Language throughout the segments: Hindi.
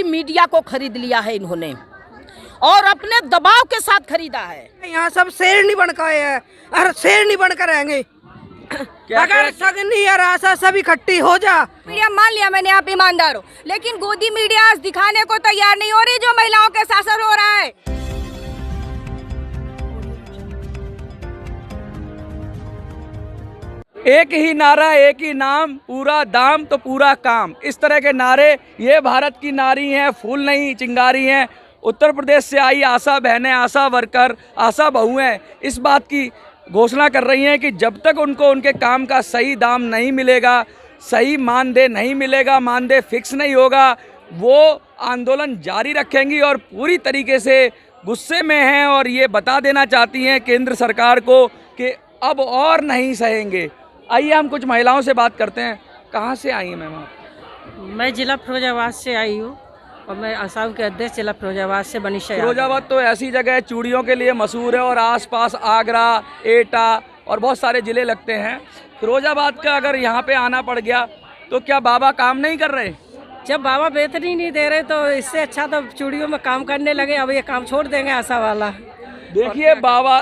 मीडिया को खरीद लिया है इन्होंने और अपने दबाव के साथ खरीदा है। यहाँ सब शेर नहीं बनकर आए हैं और शेर नहीं बनकर रहेंगे। अगर सगनी और आशा सब इकट्ठी हो जा। मीडिया मान लिया मैंने, आप ईमानदार हो, लेकिन गोदी मीडिया आज दिखाने को तैयार नहीं हो रही जो महिलाओं के शासन हो रहा है। एक ही नारा, एक ही नाम, पूरा दाम तो पूरा काम, इस तरह के नारे ये भारत की नारी हैं, फूल नहीं चिंगारी हैं। उत्तर प्रदेश से आई आशा बहनें, आशा वर्कर, आशा बहुएं इस बात की घोषणा कर रही हैं कि जब तक उनको उनके काम का सही दाम नहीं मिलेगा, सही मानदेय नहीं मिलेगा, मानदेय फिक्स नहीं होगा, वो आंदोलन जारी रखेंगी और पूरी तरीके से गुस्से में हैं और ये बता देना चाहती हैं केंद्र सरकार को कि अब और नहीं सहेंगे। आइए हम कुछ महिलाओं से बात करते हैं। कहाँ से आई हैं मैम आप? मैं जिला फिरोजाबाद से आई हूँ और मैं आसाम के अध्यक्ष जिला फिरोजाबाद से बनीशा। फिरोजाबाद तो ऐसी जगह है, चूड़ियों के लिए मशहूर है और आसपास आगरा, एटा और बहुत सारे ज़िले लगते हैं। फिरोजाबाद का अगर यहाँ पे आना पड़ गया तो क्या बाबा काम नहीं कर रहे? जब बाबा वेतन ही नहीं दे रहे तो इससे अच्छा तो चूड़ियों में काम करने लगे। अब ये काम छोड़ देंगे आशा वाला। देखिए बाबा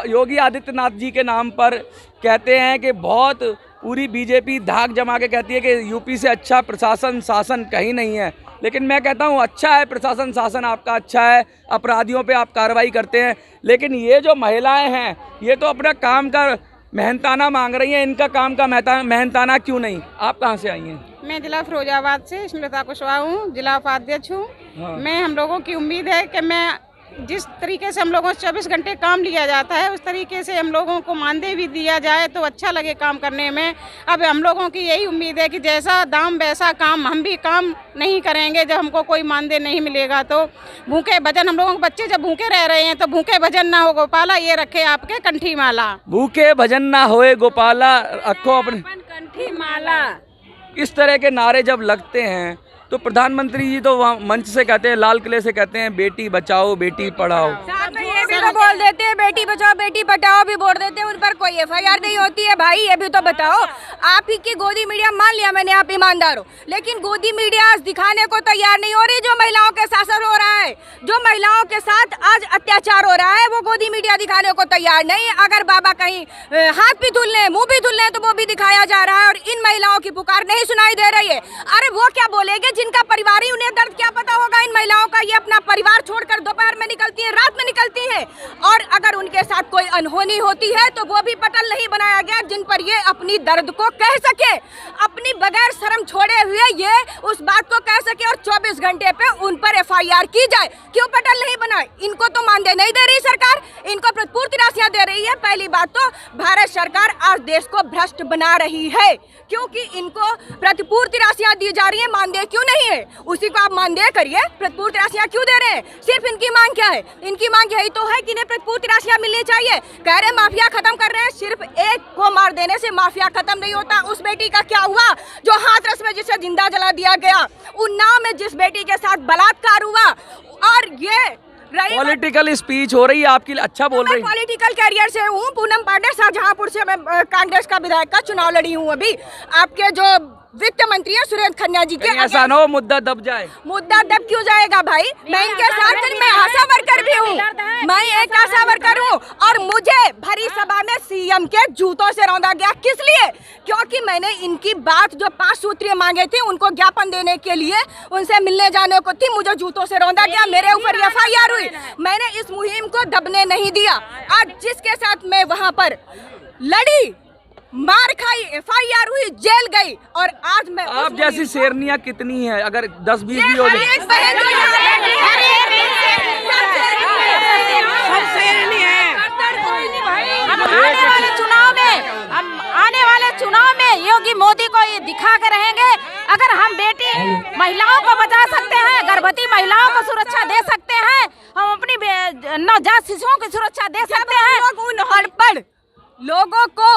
योगी आदित्यनाथ जी के नाम पर कहते हैं कि बहुत पूरी बीजेपी धाक जमा के कहती है कि यूपी से अच्छा प्रशासन शासन कहीं नहीं है, लेकिन मैं कहता हूँ अच्छा है प्रशासन शासन आपका, अच्छा है, अपराधियों पे आप कार्रवाई करते हैं, लेकिन ये जो महिलाएं हैं ये तो अपना काम का मेहनताना मांग रही हैं, इनका काम का मेहनताना क्यों नहीं? आप कहाँ से आई हैं? मैं जिला फिरोजाबाद से स्मृता कुशवाहा हूँ, जिला उपाध्यक्ष हूँ। हाँ। मैं हम लोगों की उम्मीद है कि मैं जिस तरीके से हम लोगों से 24 घंटे काम लिया जाता है उस तरीके से हम लोगों को मानदेय भी दिया जाए तो अच्छा लगे काम करने में। अब हम लोगों की यही उम्मीद है कि जैसा दाम वैसा काम, हम भी काम नहीं करेंगे जब हमको कोई मानदेय नहीं मिलेगा तो। भूखे भजन, हम लोगों के बच्चे जब भूखे रह रहे हैं तो भूखे भजन ना हो गोपाला, ये रखे आपके कंठी माला। भूखे भजन ना होए गोपाला, रखो अपने कंठी माला। इस तरह के नारे जब लगते हैं तो प्रधानमंत्री जी तो वहाँ मंच से कहते हैं, लाल किले से कहते हैं बेटी बचाओ बेटी पढ़ाओ, साथ में ये भी तो बोल देते हैं बेटी बचाओ बेटी पढ़ाओ भी बोल देते हैं, उन पर कोई एफआईआर नहीं होती है। भाई ये भी तो बताओ, आप ही की गोदी मीडिया मान लिया मैंने, आप ईमानदार हो, लेकिन गोदी मीडिया आज दिखाने को तैयार नहीं हो रही जो महिलाओं के शासन हो रहा है, जो महिलाओं के साथ आज अत्याचार हो रहा है, वो गोदी मीडिया दिखाने को तैयार नहीं। अगर बाबा कहीं हाथ भी धुल लें, मुँह भी धुल लें तो वो भी दिखाया जा रहा है और इन महिलाओं की पुकार नहीं सुनाई दे रही है। अरे वो क्या बोलेंगे जिनका परिवार ही, उन्हें दर्द क्या पता होगा इन महिलाओं का? ये अपना परिवार छोड़कर दोपहर में निकलती है, रात में निकलती है, और अगर उनके साथ कोई अनहोनी होती है तो वो भी पटल नहीं बनाया गया जिन पर ये अपनी दर्द को कह सके, अपनी बगैर शर्म छोड़े हुए ये उस बात को कह सके और 24 घंटे पे उन पर एफआईआर की जाए। क्यों पटल नहीं बनाए? इनको तो मानदेय नहीं दे रही सरकार, इनको प्रतिपूर्ति राशियां दे रही है। पहली बात तो भारत सरकार आज देश को भ्रष्ट बना रही है क्योंकि इनको प्रतिपूर्ति राशियां दी जा रही है, मानदेय क्यों नहीं है? उसी को आप मानदेय करिए, प्रतिपूर्ति राशियां क्यों दे रहे हैं? सिर्फ इनकी मांग क्या है? इनकी मांग यही तो है कि इन्हें प्रतिपूर्ति राशियां मिलनी चाहिए। कह रहे माफिया खत्म कर रहे हैं, सिर्फ एक को मार देने से माफिया खत्म नहीं होता। उस बेटी का क्या हुआ जो हाथरस में जिसे जिंदा जला दिया गया, उन्नाव में जिस बेटी के साथ बलात्कार हुआ, और ये पॉलिटिकल स्पीच हो रही है आपकी, अच्छा बोल रही है। पॉलिटिकल कैरियर से हूँ, पूनम पांडे शाहजहांपुर से मैं कांग्रेस का विधायक का चुनाव लड़ी हूँ। अभी आपके जो वित्त मंत्री है सुरेंद्र खन्ना जी के, ऐसा ना हो मुद्दा दब जाए। मुद्दा दब क्यों जाएगा भाई? मैं इनके साथ, मैं आशा वर्कर भी हूँ, मैं एक आशा वर्कर हूँ और मुझे भरी सभा में सीएम के जूतों से रौंदा गया। किस लिए? क्योंकि मैंने इनकी बात जो 5 सूत्रीय मांगे थे उनको ज्ञापन देने के लिए उनसे मिलने जाने को थी, मुझे जूतों से रौंदा गया, मेरे ऊपर एफआईआर हुई। मैंने इस मुहिम को दबने नहीं दिया। आज जिसके साथ मैं वहाँ पर लड़ी, मार खाई, एफआईआर हुई, जेल गई, और आज मैं आप जैसी शेरनियां कितनी हैं? अगर 10-20 भी हो जाए। आने वाले चुनाव में योगी मोदी को ये दिखा के रहेंगे, अगर हम बेटी महिलाओं को बचा सकते हैं, गर्भवती महिलाओं को सुरक्षा दे सकते हैं, हम अपनी नवजात शिशुओं की सुरक्षा दे सकते हैं। उन अनपढ़ लोगों को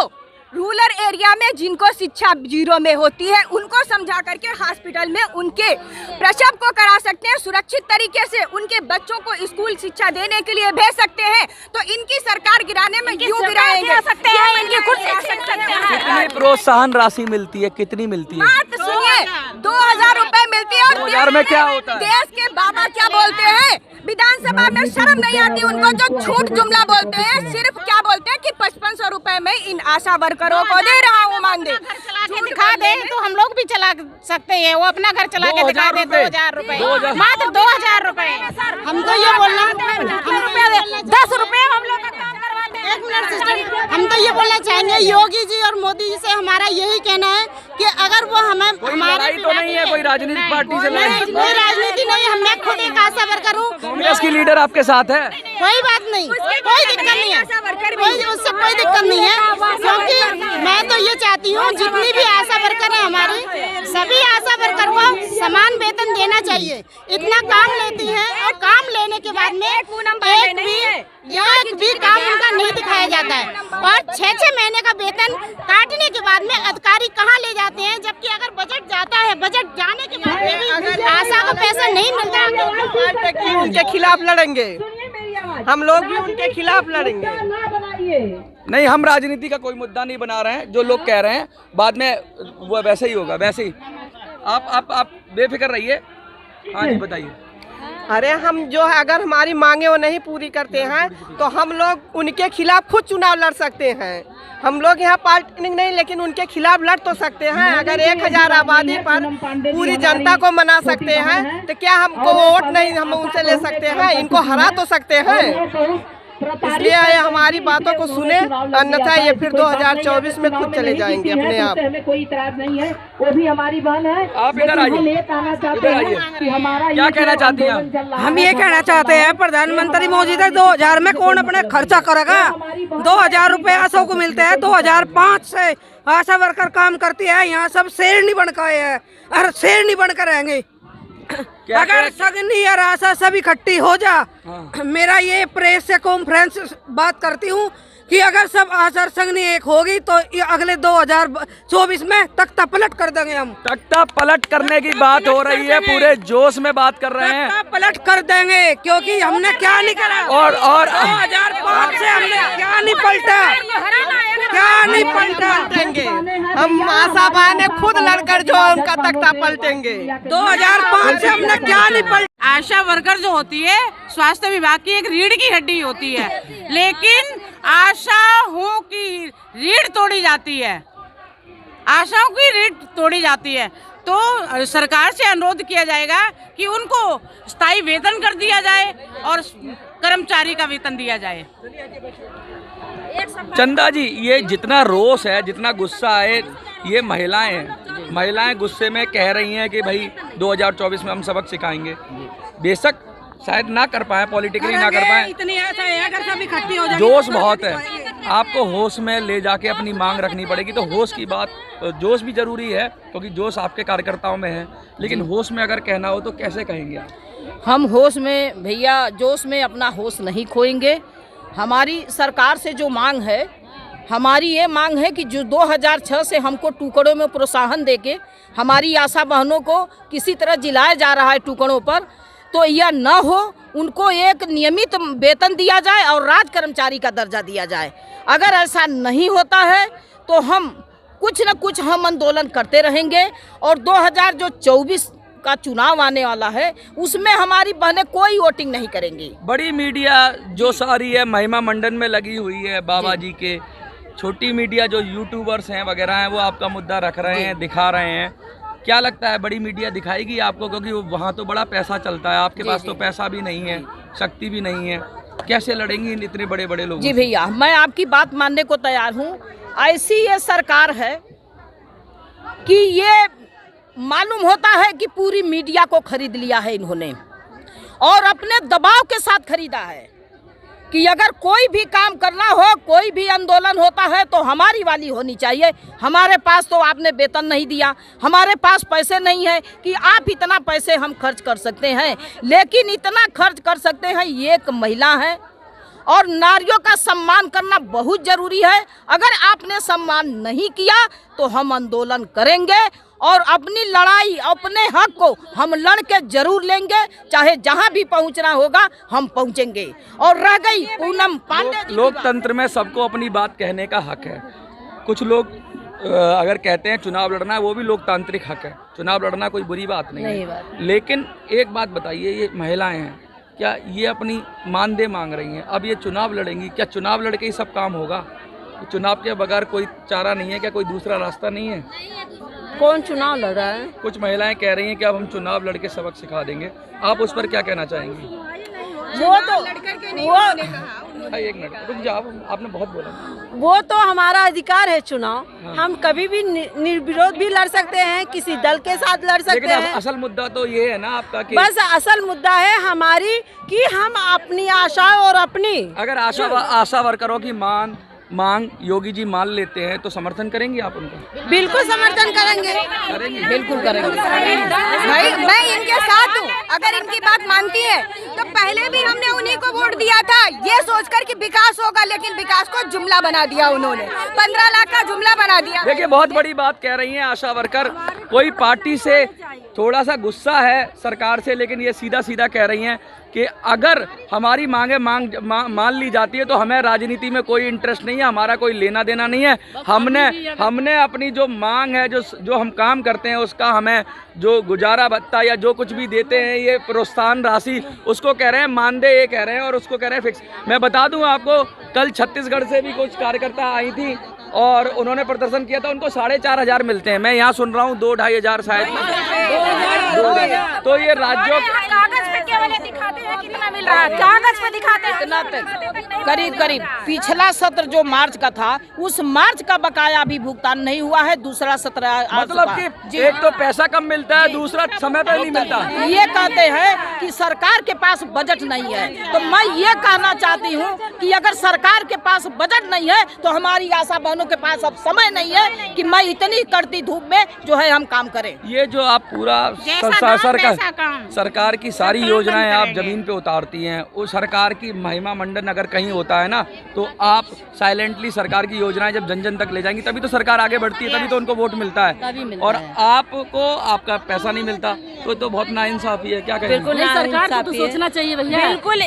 रूरल एरिया में जिनको शिक्षा 0 में होती है उनको समझा करके हॉस्पिटल में उनके प्रसव को करा सकते हैं, सुरक्षित तरीके से उनके बच्चों को स्कूल शिक्षा देने के लिए भेज सकते हैं। तो इनकी सरकार गिराने में क्यों गिराएंगे? सकते हैं, इनकी कुर्सी छीन सकते हैं। कितनी प्रोत्साहन राशि मिलती है, कितनी मिलती है? बात सुनिए, 2000 रुपए मिलती है। और 2000 में क्या होता है? देश के बाबा क्या बोलते हैं विधानसभा में, शर्म नहीं आती उनको जो झूठ जुमला बोलते हैं। सिर्फ क्या बोलते हैं कि 5500 रुपए में इन आशा वर्करों को दे रहा हूँ मानदेय। चला के दिखा दे तो हम लोग भी चला सकते हैं। वो अपना घर चला के दिखा दे 2000 रुपए, मात्र 2000 रुपए। हम तो ये बोलना 10 रुपए हम लोग का काम करवाते हैं। 1 मिनट सिस्टर, हम तो ये बोलना चाहेंगे योगी जी और मोदी जी से हमारा यही कहना है कि अगर वो हमें हमारे तो नहीं है कोई राजनीतिक पार्टी से लड़ाई? कोई राजनीति नहीं, मैं खुद एक आशा वर्कर हूँ। कांग्रेस की लीडर आपके साथ है? कोई बात नहीं, कोई दिक्कत नहीं है, उससे कोई दिक्कत नहीं है, क्योंकि मैं तो ये चाहती हूँ जितनी भी आशा वर्कर है हमारे, सभी आशा वर्कर को समान वेतन देना चाहिए। इतना काम लेती हैं और काम लेने के बाद में एक भी काम उनका नहीं दिखाया जाता है और 6-6 महीने का वेतन काटने के बाद में अधिकारी कहाँ ले जाते हैं, जबकि अगर बजट जाता है, बजट जाने के बाद में भी आशा को पैसा नहीं मिलता है। उनके खिलाफ लड़ेंगे, हम लोग भी उनके खिलाफ लड़ेंगे। नहीं, हम राजनीति का कोई मुद्दा नहीं बना रहे हैं। जो लोग कह रहे हैं बाद में वो वैसे ही होगा, वैसे ही। आप बेफिक्र रहिए। हाँ जी, बताइए। अरे हम जो है अगर हमारी मांगे वो नहीं पूरी करते हैं तो हम लोग उनके खिलाफ खुद चुनाव लड़ सकते हैं। हम लोग यहाँ पार्टी नहीं, लेकिन उनके खिलाफ लड़ तो सकते हैं। अगर 1000 आबादी पर पूरी जनता को मना सकते हैं तो क्या हमको वोट नहीं हम उनसे ले सकते हैं? इनको हरा तो सकते हैं। इसलिए हमारी बातों को सुने, अन्यथा ये फिर 2024 में खुद चले जाएंगे अपने आप। कोई इतराज नहीं है, वो भी हमारी बहन है। आप इधर आइए, इधर आइए। क्या कहना चाहती हैं आप? हम ये कहना चाहते हैं प्रधानमंत्री मोदी तक 2000 में कौन अपने खर्चा करेगा? 2000 रुपए आशा को मिलते हैं। 2005 से आशा वर्कर काम करती है। यहाँ सब शेरनी बनकर आए हैं और शेरनी बनकर रहेंगे। अगर सगनी और आशा सब इकट्ठी हो जा, मेरा ये प्रेस से कॉन्फ्रेंस बात करती हूँ कि अगर सब आशा संगनी एक होगी तो ये अगले 2024 में तख्ता पलट कर देंगे हम। तख्ता पलट करने की बात हो रही है, पूरे जोश में बात कर रहे हैं। तख्ता पलट कर देंगे क्योंकि हमने क्या नहीं करा और 2005 से हमने क्या नहीं पलटा, क्या नहीं पलटेंगे। हम आशा बहन ने खुद लड़कर जो उनका तख्ता पलटेंगे। 2005 से हमने क्या नहीं पलटा। आशा वर्कर जो होती है स्वास्थ्य विभाग की एक रीढ़ की हड्डी होती है, लेकिन आशाओं की रीढ़ तोड़ी जाती है, आशाओं की रीढ़ तोड़ी जाती है। तो सरकार से अनुरोध किया जाएगा कि उनको स्थायी वेतन कर दिया जाए और कर्मचारी का वेतन दिया जाए। चंदा जी, ये जितना रोष है, जितना गुस्सा है, ये महिलाएं हैं। महिलाएं गुस्से में कह रही हैं कि भाई 2024 में हम सबक सिखाएंगे। बेशक शायद ना कर पाए, पॉलिटिकली ना कर पाए, इतनी ऐसा है अगर सब इकट्ठी हो जाए, जोश बहुत है। आपको होश में ले जाके अपनी मांग रखनी पड़ेगी। तो होश की बात, जोश भी जरूरी है क्योंकि जोश आपके कार्यकर्ताओं में है, लेकिन होश में अगर कहना हो तो कैसे कहेंगे आप? हम होश में भैया, जोश में अपना होश नहीं खोएंगे। हमारी सरकार से जो मांग है, हमारी ये मांग है कि जो 2006 से हमको टुकड़ों में प्रोत्साहन देके हमारी आशा बहनों को किसी तरह जिलाया जा रहा है टुकड़ों पर, तो यह न हो। उनको एक नियमित वेतन दिया जाए और राज कर्मचारी का दर्जा दिया जाए। अगर ऐसा नहीं होता है तो हम कुछ न कुछ हम आंदोलन करते रहेंगे। और 2024 का चुनाव आने वाला है, उसमें हमारी बहनें कोई वोटिंग नहीं करेंगी। बड़ी मीडिया जो सारी है महिमा मंडन में लगी हुई है बाबा जी के। छोटी मीडिया जो यूट्यूबर्स हैं वगैरह हैं, वो आपका मुद्दा रख रहे हैं, दिखा रहे हैं। क्या लगता है बड़ी मीडिया दिखाएगी आपको? क्योंकि वहाँ तो बड़ा पैसा चलता है, आपके पास तो पैसा भी नहीं है, शक्ति भी नहीं है। कैसे लड़ेंगी इन इतने बड़े बड़े लोग? जी भैया, मैं आपकी बात मानने को तैयार हूँ। ऐसी ये सरकार है कि ये मालूम होता है कि पूरी मीडिया को खरीद लिया है इन्होंने और अपने दबाव के साथ खरीदा है कि अगर कोई भी काम करना हो, कोई भी आंदोलन होता है तो हमारी वाली होनी चाहिए। हमारे पास तो आपने वेतन नहीं दिया, हमारे पास पैसे नहीं है कि आप इतना पैसे हम खर्च कर सकते हैं, लेकिन इतना खर्च कर सकते हैं। ये एक महिला है और नारियों का सम्मान करना बहुत जरूरी है। अगर आपने सम्मान नहीं किया तो हम आंदोलन करेंगे और अपनी लड़ाई, अपने हक को हम लड़ के जरूर लेंगे, चाहे जहां भी पहुंचना होगा हम पहुंचेंगे। और रह गई पूनम पांडे, लोकतंत्र में सबको अपनी बात कहने का हक है। कुछ लोग अगर कहते हैं चुनाव लड़ना है, वो भी लोकतांत्रिक हक है, चुनाव लड़ना कोई बुरी बात नहीं है। लेकिन एक बात बताइए, ये महिलाएं हैं, क्या ये अपनी मानदेय मांग रही हैं, अब ये चुनाव लड़ेंगी, क्या चुनाव लड़के ही सब काम होगा? चुनाव के बगैर कोई चारा नहीं है क्या? कोई दूसरा रास्ता नहीं है? कौन चुनाव लड़ रहा है? कुछ महिलाएं कह रही हैं कि अब हम चुनाव लड़के सबक सिखा देंगे, आप उस पर क्या कहना चाहेंगी? एक मिनट रुक जाओ, आपने बहुत बोला। वो तो हमारा अधिकार है चुनाव, हम कभी भी निर्विरोध भी लड़ सकते हैं, किसी दल के साथ लड़ सकते हैं। असल मुद्दा तो ये है ना आपका कि बस असल मुद्दा है हमारी कि हम अपनी आशा और अपनी, अगर आशा वर्करों की मांग योगी जी मान लेते हैं तो समर्थन करेंगी आप उनका? बिल्कुल समर्थन करेंगे, बिल्कुल करेंगे। भाई मैं इनके साथ हूँ, अगर इनकी बात मानती है तो पहले भी हमने उन्हीं को वोट दिया था, ये सोचकर कि विकास होगा, लेकिन विकास को जुमला बना दिया उन्होंने, 15 लाख का जुमला बना दिया। देखिए बहुत बड़ी बात कह रही हैं आशा वर्कर, कोई पार्टी से थोड़ा सा गुस्सा है सरकार से, लेकिन ये सीधा सीधा कह रही हैं कि अगर हमारी मांगे मान ली जाती है तो हमें राजनीति में कोई इंटरेस्ट नहीं है, हमारा कोई लेना देना नहीं है। हमने अपनी जो मांग है, जो हम काम करते हैं, उसका हमें जो गुजारा भत्ता या जो कुछ भी देते हैं, ये प्रोत्साहन राशि, उसको कह रहे हैं मानदेय, ये कह रहे हैं, और उसको कह रहे हैं फिक्स। मैं बता दूं आपको, कल छत्तीसगढ़ से भी कुछ कार्यकर्ता आई थी और उन्होंने प्रदर्शन किया था, उनको 4,500 मिलते हैं। मैं यहाँ सुन रहा हूँ 2-2,500 शायद। तो ये राज्यों कागज पे केवल दिखाते हैं कितना मिल रहा है, कागज पे दिखाते हैं इतना तक करीब पिछला सत्र जो मार्च का था, उस मार्च का बकाया भी भुगतान नहीं हुआ है। दूसरा सत्र मतलब कि एक तो पैसा कम मिलता है, दूसरा समय पर नहीं मिलता। ये कहते हैं कि सरकार के पास बजट नहीं है, तो मैं ये कहना चाहती हूँ कि अगर सरकार के पास बजट नहीं है तो हमारी आशा बहनों के पास अब समय नहीं है कि मैं इतनी कड़ती धूप में जो है हम काम करें। ये जो आप पूरा सरकार की सारी योजनाएं आप जमीन पे उतारती हैं, वो सरकार की महिमा मंडन अगर कहीं होता है ना, तो आप साइलेंटली सरकार की योजनाएं जब जन जन तक ले जाएंगी तभी तो सरकार आगे बढ़ती है, तभी तो उनको वोट मिलता है। और आपको आपका पैसा नहीं मिलता तो बहुत नाइंसाफी है। क्या करें? सरकार को तो सोचना चाहिए भैया, बिल्कुल।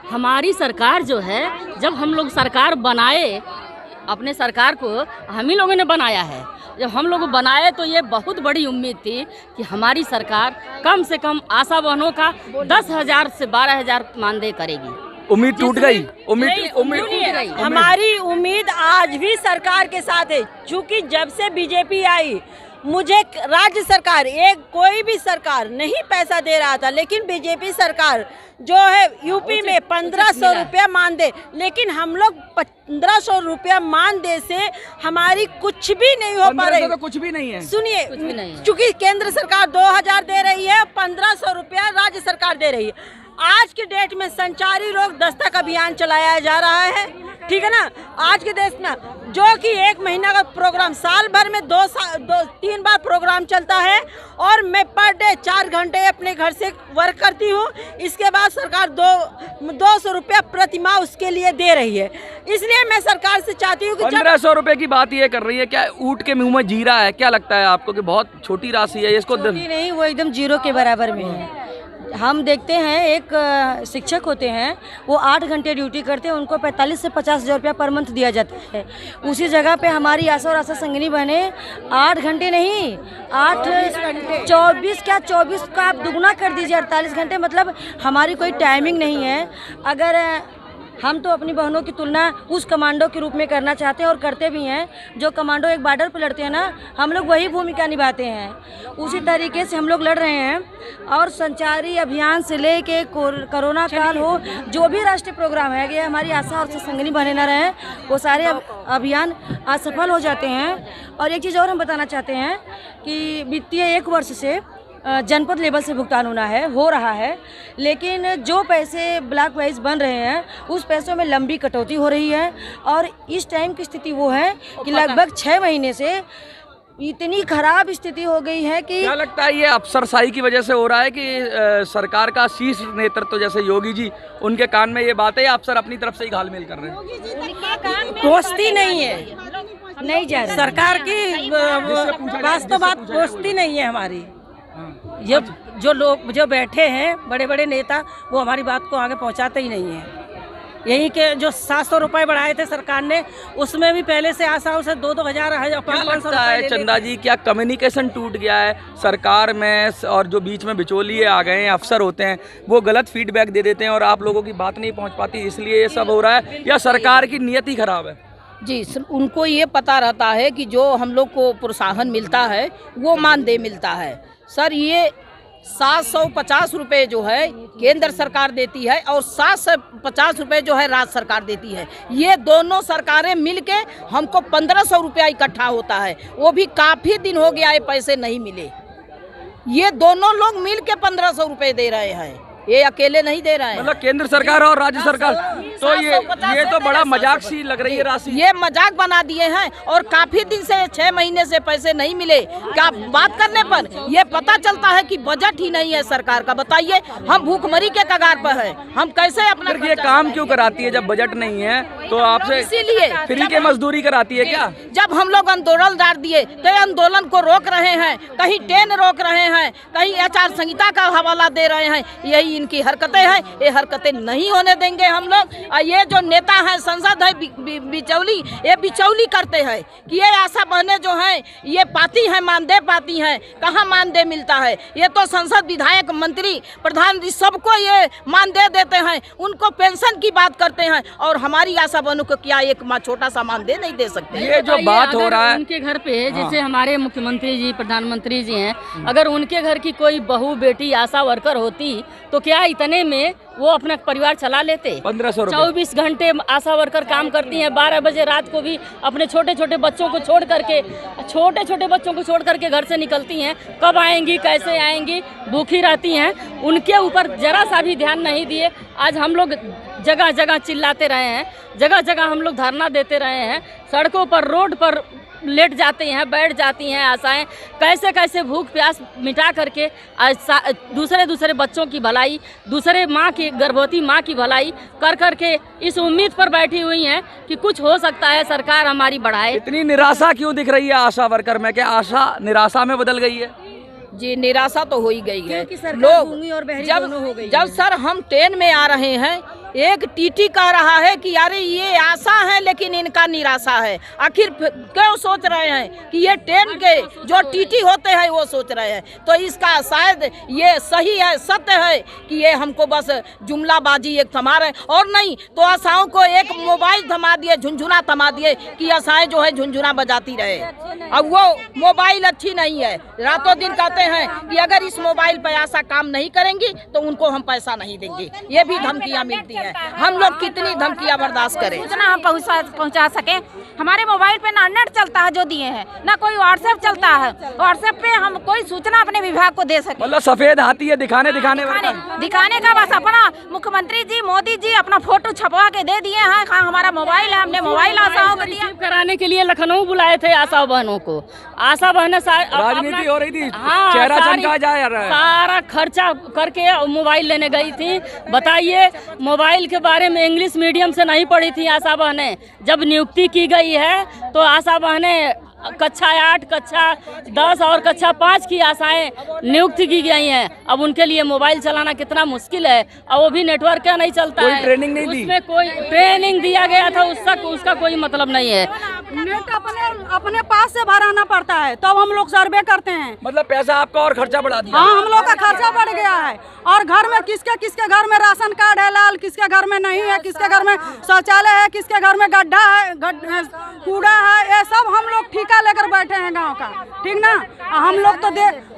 हमारी सरकार जो है, जब हम लोग सरकार बनाए, अपने सरकार को हम ही लोगों ने बनाया है, जब हम लोग बनाए तो ये बहुत बड़ी उम्मीद थी कि हमारी सरकार कम से कम आशा बहनों का 10,000 से 12,000 मानदेय करेगी। उम्मीद टूट गई। उम्मीद हमारी उम्मीद आज भी सरकार के साथ है, क्योंकि जब से बीजेपी आई, मुझे राज्य सरकार, कोई भी सरकार नहीं पैसा दे रहा था, लेकिन बीजेपी सरकार जो है यूपी में 1,500 रुपया मानदेय, लेकिन हम लोग 1,500 रुपया मानदेय से हमारी कुछ भी नहीं हो पा रही। तो कुछ भी नहीं है। सुनिए, चूंकि केंद्र सरकार 2,000 दे रही है, 1,500 रुपया राज्य सरकार दे रही है। आज के डेट में संचारी रोग दस्तक अभियान चलाया जा रहा है, ठीक है ना। आज के देश में जो कि 1 महीना का प्रोग्राम, साल भर में 2-3 बार प्रोग्राम चलता है, और मैं पर डे 4 घंटे अपने घर से वर्क करती हूँ। इसके बाद सरकार 200 रुपया प्रति माह उसके लिए दे रही है। इसलिए मैं सरकार से चाहती हूँ कि 1,500 रुपए की बात ये कर रही है, क्या ऊँट के मुंह में जीरा है? क्या लगता है आपको कि बहुत छोटी राशि है? इसको नहीं, वो एकदम जीरो के बराबर में है। हम देखते हैं, एक शिक्षक होते हैं, वो 8 घंटे ड्यूटी करते हैं, उनको 45 से 50,000 रुपया पर मंथ दिया जाता है। उसी जगह पे हमारी आशा और आशा संगिनी बहनें 8 घंटे नहीं, 24 का आप दुगना कर दीजिए, 48 घंटे, मतलब हमारी कोई टाइमिंग नहीं है। अगर हम तो अपनी बहनों की तुलना उस कमांडो के रूप में करना चाहते हैं और करते भी हैं, जो कमांडो एक बॉर्डर पर लड़ते हैं ना, हम लोग वही भूमिका निभाते हैं, उसी तरीके से हम लोग लड़ रहे हैं। और संचारी अभियान से लेके कोरोना काल हो, जो भी राष्ट्रीय प्रोग्राम है, ये हमारी आशा और संगिनी बने न रहे, वो सारे अभियान असफल हो जाते हैं। और एक चीज़ और हम बताना चाहते हैं कि वित्तीय 1 वर्ष से जनपद लेवल से भुगतान हो रहा है, लेकिन जो पैसे ब्लॉक वाइज बन रहे हैं, उस पैसों में लंबी कटौती हो रही है। और इस टाइम की स्थिति वो है कि लगभग 6 महीने से इतनी खराब स्थिति हो गई है कि क्या लगता है ये अफसरशाही की वजह से हो रहा है कि सरकार का शीर्ष नेतृत्व जैसे योगी जी, उनके कान में ये बात है या अफसर अपनी तरफ से ही घालमेल कर रहे हैं? पहुँचती नहीं है, नहीं जा रही सरकार की वास्तव बात पहुँचती नहीं है हमारी। ये जो लोग जो बैठे हैं बड़े बड़े नेता, वो हमारी बात को आगे पहुंचाते ही नहीं है। यही के जो 700 रुपए बढ़ाए थे सरकार ने, उसमें भी पहले से आशाओं से 2-2 हजार 500 है चंदा जी, क्या कम्युनिकेशन टूट गया है सरकार में, और जो बीच में बिचौलिए आ गए हैं, अफसर होते हैं, वो गलत फीडबैक दे देते हैं और आप लोगों की बात नहीं पहुंच पाती, इसलिए ये सब हो रहा है, या सरकार की नीयत ही खराब है? जी, उनको ये पता रहता है कि जो हम लोग को प्रोत्साहन मिलता है वो मानदेय मिलता है। सर, ये 750 रुपये जो है केंद्र सरकार देती है और 750 रुपये जो है राज्य सरकार देती है। ये दोनों सरकारें मिलके हमको 1500 रुपया इकट्ठा होता है, वो भी काफ़ी दिन हो गया ये पैसे नहीं मिले। ये दोनों लोग मिलके 1500 रुपये दे रहे हैं, ये अकेले नहीं दे रहे हैं। मतलब केंद्र सरकार और राज्य सरकार, तो ये तो बड़ा मजाक सी लग रही है राशि। ये मजाक बना दिए हैं और काफी दिन से 6 महीने से पैसे नहीं मिले। क्या बात करने पर ये पता चलता है कि बजट ही नहीं है सरकार का। बताइए, हम भूखमरी के कगार पर हैं, हम कैसे अपना ये काम क्यों कराती है जब बजट नहीं है? तो आपसे इसीलिए फ्री के मजदूरी कराती है क्या? जब हम लोग आंदोलन डाल दिए तो आंदोलन को रोक रहे हैं, कहीं ट्रेन रोक रहे हैं, कहीं आचार संहिता का हवाला दे रहे हैं। यही इनकी हरकतें हैं, ये हरकतें नहीं होने देंगे हम लोग। ये जो नेता है, संसद है बिचौली, ये बिचौली करते हैं कि ये आशा बहनें जो हैं ये पाती हैं, मानदेय पाती हैं। कहाँ मानदेय मिलता है? ये तो संसद विधायक, मंत्री, प्रधान सबको ये मानदेय देते हैं, उनको पेंशन की बात करते हैं, और हमारी आशा बहनों को क्या एक छोटा सा मानदेय नहीं दे सकते? ये जो बात हो रहा है उनके घर पे, जैसे हमारे मुख्यमंत्री जी, प्रधानमंत्री जी हैं, अगर उनके घर की कोई बहू बेटी आशा वर्कर होती तो क्या इतने में वो अपना परिवार चला लेते? 1500 रुपये 24 घंटे आशा वर्कर काम करती हैं, 12 बजे रात को भी अपने छोटे छोटे बच्चों को छोड़ करके घर से निकलती हैं। कब आएंगी, कैसे आएंगी, भूखी रहती हैं। उनके ऊपर जरा सा भी ध्यान नहीं दिए। आज हम लोग जगह जगह चिल्लाते रहे हैं, जगह जगह हम लोग धरना देते रहे हैं, सड़कों पर, रोड पर लेट जाते हैं, बैठ जाती हैं आशाएं। कैसे कैसे भूख प्यास मिटा करके दूसरे बच्चों की भलाई, दूसरे माँ की, गर्भवती माँ की भलाई कर करके इस उम्मीद पर बैठी हुई हैं कि कुछ हो सकता है, सरकार हमारी बढ़ाए। इतनी निराशा क्यों दिख रही है आशा वर्कर में? क्या आशा निराशा में बदल गई है? जी, निराशा तो हो ही गई है। लोग जब सर हम ट्रेन में आ रहे हैं, एक टीटी कह रहा है कि अरे ये आशा है लेकिन इनका निराशा है। आखिर क्यों सोच रहे हैं कि ये ट्रेन के जो टीटी होते हैं वो सोच रहे हैं? तो इसका शायद ये सही है, सत्य है कि ये हमको बस जुमलाबाजी एक थमा रहे, और नहीं तो आशाओं को एक मोबाइल थमा दिए, झुंझुना थमा दिए कि आशाएं जो है झुंझुना बजाती रहे। अब वो मोबाइल अच्छी नहीं है। रातों दिन कहते हैं कि अगर इस मोबाइल पर आशा काम नहीं करेंगी तो उनको हम पैसा नहीं देंगे। ये भी धमकियाँ मिलती हैं। हम लोग कितनी धमकियाँ बर्दाश्त करें? सूचना हम पहुंचा सके। हमारे मोबाइल पे ना नेट चलता है जो दिए हैं, ना कोई व्हाट्सएप चलता है। व्हाट्सएप पे हम कोई सूचना अपने विभाग को दे सके। मतलब सफेद हाथी है दिखाने का बस अपना मुख्यमंत्री जी, मोदी जी अपना फोटो छपवा के दे दिए हैं। हमारा मोबाइल है, हमने मोबाइल आशाओं को दिया। कराने के लिए लखनऊ बुलाए थे आशा बहनों को। आशा बहनें राजनीति हो रही थी, हाँ, चेहरा चमका जा रहा है, सारा खर्चा करके मोबाइल लेने गई थी। बताइए, मोबाइल के बारे में इंग्लिश मीडियम से नहीं पढ़ी थी आशा बहनें। जब नियुक्ति की गई है तो आशा बहनें कक्षा 8, कक्षा 10 और कक्षा 5 की आशाएं नियुक्त की गई हैं। अब उनके लिए मोबाइल चलाना कितना मुश्किल है, और वो भी नेटवर्क का नहीं चलता है। ट्रेनिंग नहीं दी, उसमें कोई ट्रेनिंग दिया गया था, उसका कोई मतलब नहीं है। नेट अपने पास से भराना पड़ता है, तब हम लोग सर्वे करते हैं। मतलब पैसा आपका और खर्चा बढ़ा दिया। हाँ, हम लोग का खर्चा बढ़ गया है। और घर में किसके घर में राशन कार्ड है लाल, किसके घर में नहीं है, किसके घर में शौचालय है, किसके घर में गड्ढा है, कूड़ा है, ये सब हम लोग ठेका लेकर बैठे हैं गांव का। ठीक ना?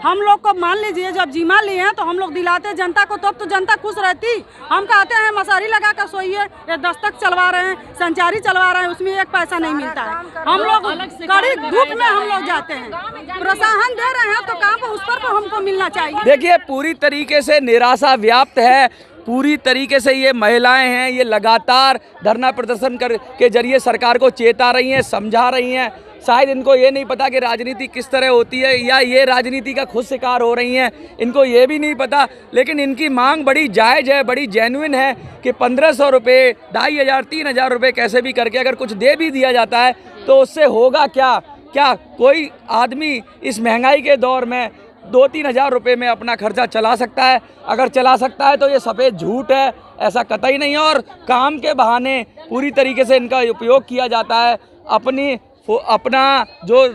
हम लोग को मान लीजिए जब जिम्मा लिए हैं तो हम लोग दिलाते जनता को, तब तो जनता खुश रहती। हम कहते हैं मसारी लगा कर सोइए, ये दस्तक चलवा रहे हैं, संचारी चलवा रहे हैं, उसमें एक पैसा नहीं मिलता है। हम लोग कड़ी धूप में हम लोग जाते हैं, प्रोत्साहन दे रहे हैं तो काम पर उस पर हमको मिलना चाहिए। देखिए, पूरी तरीके से निराशा व्याप्त है। पूरी तरीके से ये महिलाएं हैं, ये लगातार धरना प्रदर्शन के जरिए सरकार को चेता रही हैं, समझा रही हैं, शायद इनको ये नहीं पता कि राजनीति किस तरह होती है, या ये राजनीति का खुद शिकार हो रही हैं, इनको ये भी नहीं पता। लेकिन इनकी मांग बड़ी जायज़ है, बड़ी जेन्युइन है कि 1500 रुपये, 2500, 3000 रुपये कैसे भी करके अगर कुछ दे भी दिया जाता है तो उससे होगा क्या? क्या कोई आदमी इस महंगाई के दौर में 2-3 हज़ार रुपये में अपना खर्चा चला सकता है? अगर चला सकता है तो ये सफ़ेद झूठ है, ऐसा कतई नहीं है। और काम के बहाने पूरी तरीके से इनका उपयोग किया जाता है। अपना जो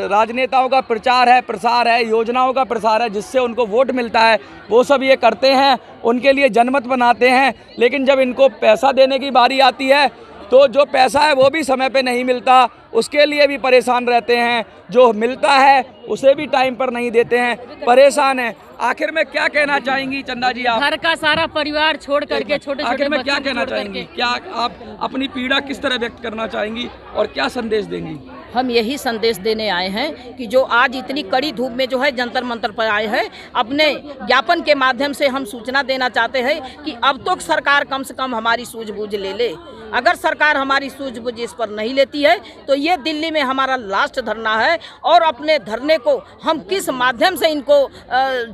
राजनेताओं का प्रचार है, प्रसार है, योजनाओं का प्रसार है, जिससे उनको वोट मिलता है, वो सब ये करते हैं, उनके लिए जनमत बनाते हैं। लेकिन जब इनको पैसा देने की बारी आती है तो जो पैसा है वो भी समय पे नहीं मिलता, उसके लिए भी परेशान रहते हैं। जो मिलता है उसे भी टाइम पर नहीं देते हैं, परेशान हैं। आखिर में क्या कहना चाहेंगी चंदा जी आप? घर का सारा परिवार छोड़ करके छोटे आखिर छोटे में क्या बच्चों को कहना छोड़ चाहेंगी? करके। क्या आप अपनी पीड़ा किस तरह व्यक्त करना चाहेंगी और क्या संदेश देंगी? हम यही संदेश देने आए हैं कि जो आज इतनी कड़ी धूप में जो है जंतर मंतर पर आए हैं, अपने ज्ञापन के माध्यम से हम सूचना देना चाहते हैं कि अब तो सरकार कम से कम हमारी सूझबूझ ले ले। अगर सरकार हमारी सूझबूझ इस पर नहीं लेती है तो ये दिल्ली में हमारा लास्ट धरना है, और अपने धरने को हम किस माध्यम से इनको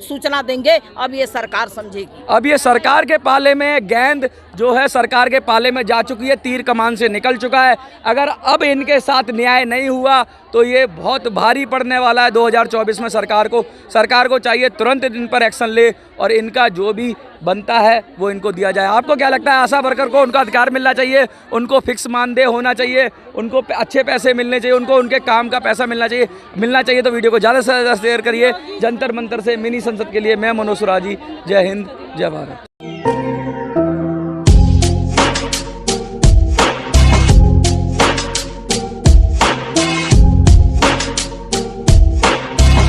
सूचना देंगे अब ये सरकार समझेगी। अब ये सरकार के पाले में गेंद जो है सरकार के पाले में जा चुकी है, तीर कमान से निकल चुका है। अगर अब इनके साथ न्याय नहीं हुआ तो ये बहुत भारी पड़ने वाला है 2024 में। सरकार को चाहिए तुरंत इन पर एक्शन ले और इनका जो भी बनता है वो इनको दिया जाए। आपको क्या लगता है? आशा वर्कर को उनका अधिकार मिलना चाहिए, उनको फिक्स मानदेय होना चाहिए, उनको अच्छे पैसे मिलने चाहिए, उनको उनके काम का पैसा मिलना चाहिए। तो वीडियो को ज़्यादा से ज़्यादा शेयर करिए। जंतर मंतर से मिनी संसद के लिए मैं मनोज सुराजी। जय हिंद, जय भारत।